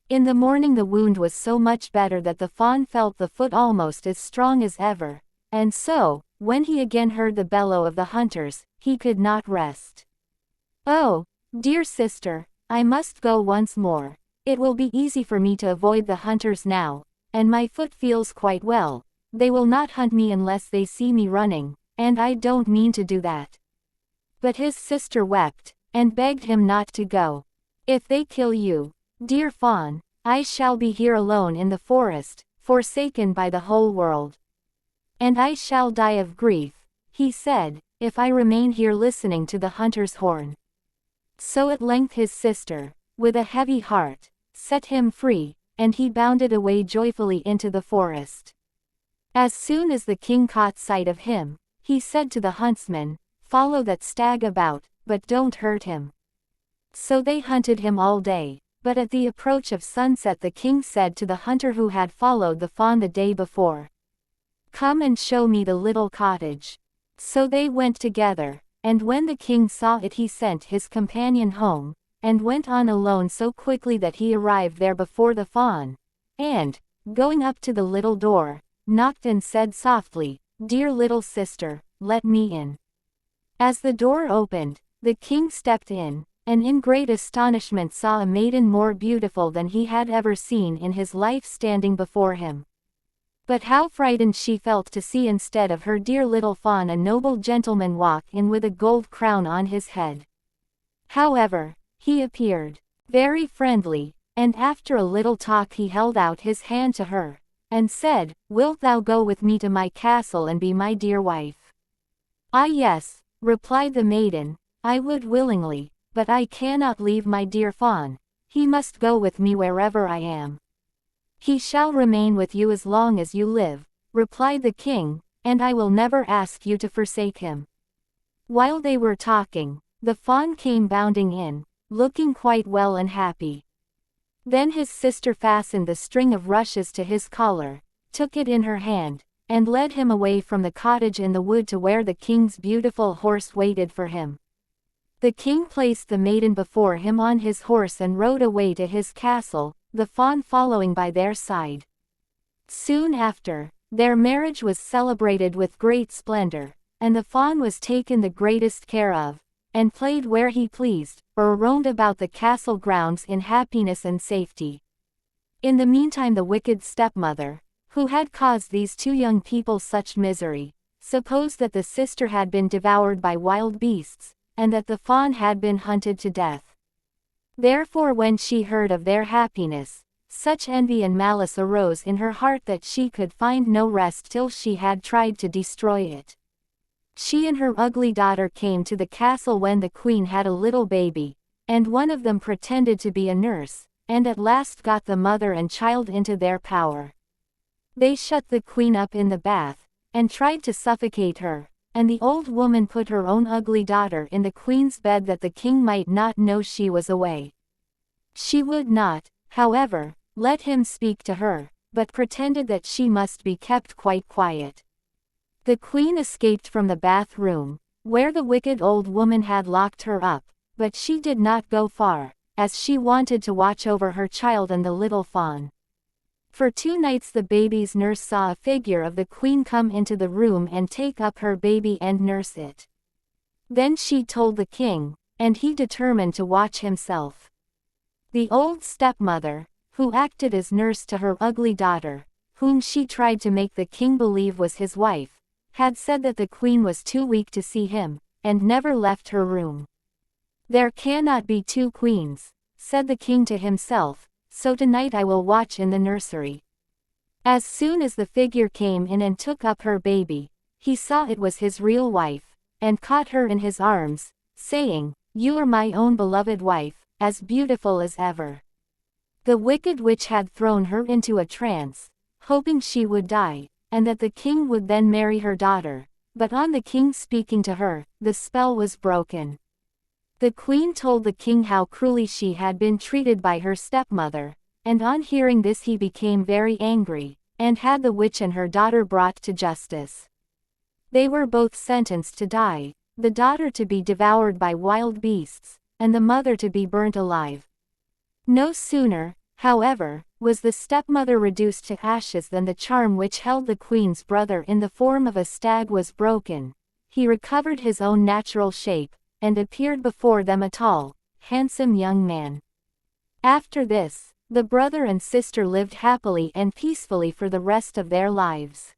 In the morning the wound was so much better that the fawn felt the foot almost as strong as ever, and so, when he again heard the bellow of the hunters, he could not rest. "Oh, dear sister, I must go once more. It will be easy for me to avoid the hunters now, and my foot feels quite well. They will not hunt me unless they see me running, and I don't mean to do that." But his sister wept, and begged him not to go. "If they kill you, dear fawn, I shall be here alone in the forest, forsaken by the whole world. And I shall die of grief," he said, "if I remain here listening to the hunter's horn." So at length his sister, with a heavy heart, set him free, and he bounded away joyfully into the forest. As soon as the king caught sight of him, he said to the huntsman, "Follow that stag about, but don't hurt him." So they hunted him all day, but at the approach of sunset the king said to the hunter who had followed the fawn the day before, "Come and show me the little cottage." So they went together, and when the king saw it he sent his companion home, and went on alone so quickly that he arrived there before the fawn, and, going up to the little door, knocked and said softly, "Dear little sister, let me in." As the door opened, the king stepped in, and in great astonishment saw a maiden more beautiful than he had ever seen in his life standing before him. But how frightened she felt to see instead of her dear little fawn a noble gentleman walk in with a gold crown on his head. However, he appeared very friendly, and after a little talk he held out his hand to her, and said, "Wilt thou go with me to my castle and be my dear wife?" "Ah yes," replied the maiden, "I would willingly, but I cannot leave my dear fawn. He must go with me wherever I am." "He shall remain with you as long as you live," replied the king, "and I will never ask you to forsake him." While they were talking, the fawn came bounding in, looking quite well and happy. Then his sister fastened the string of rushes to his collar, took it in her hand, and led him away from the cottage in the wood to where the king's beautiful horse waited for him. The king placed the maiden before him on his horse and rode away to his castle, the fawn following by their side. Soon after, their marriage was celebrated with great splendor, and the fawn was taken the greatest care of, and played where he pleased, or roamed about the castle grounds in happiness and safety. In the meantime the wicked stepmother, who had caused these two young people such misery, supposed that the sister had been devoured by wild beasts, and that the fawn had been hunted to death. Therefore when she heard of their happiness, such envy and malice arose in her heart that she could find no rest till she had tried to destroy it. She and her ugly daughter came to the castle when the queen had a little baby, and one of them pretended to be a nurse, and at last got the mother and child into their power. They shut the queen up in the bath, and tried to suffocate her, and the old woman put her own ugly daughter in the queen's bed that the king might not know she was away. She would not, however, let him speak to her, but pretended that she must be kept quite quiet. The queen escaped from the bathroom, where the wicked old woman had locked her up, but she did not go far, as she wanted to watch over her child and the little fawn. For 2 nights the baby's nurse saw a figure of the queen come into the room and take up her baby and nurse it. Then she told the king, and he determined to watch himself. The old stepmother, who acted as nurse to her ugly daughter, whom she tried to make the king believe was his wife, had said that the queen was too weak to see him, and never left her room. "There cannot be 2 queens," said the king to himself, "so tonight I will watch in the nursery." As soon as the figure came in and took up her baby, he saw it was his real wife, and caught her in his arms, saying, "You are my own beloved wife, as beautiful as ever." The wicked witch had thrown her into a trance, hoping she would die, and that the king would then marry her daughter, but on the king speaking to her, the spell was broken. The queen told the king how cruelly she had been treated by her stepmother, and on hearing this he became very angry, and had the witch and her daughter brought to justice. They were both sentenced to die, the daughter to be devoured by wild beasts, and the mother to be burnt alive. No sooner However, was the stepmother reduced to ashes, then the charm which held the queen's brother in the form of a stag was broken. He recovered his own natural shape, and appeared before them a tall, handsome young man. After this, the brother and sister lived happily and peacefully for the rest of their lives.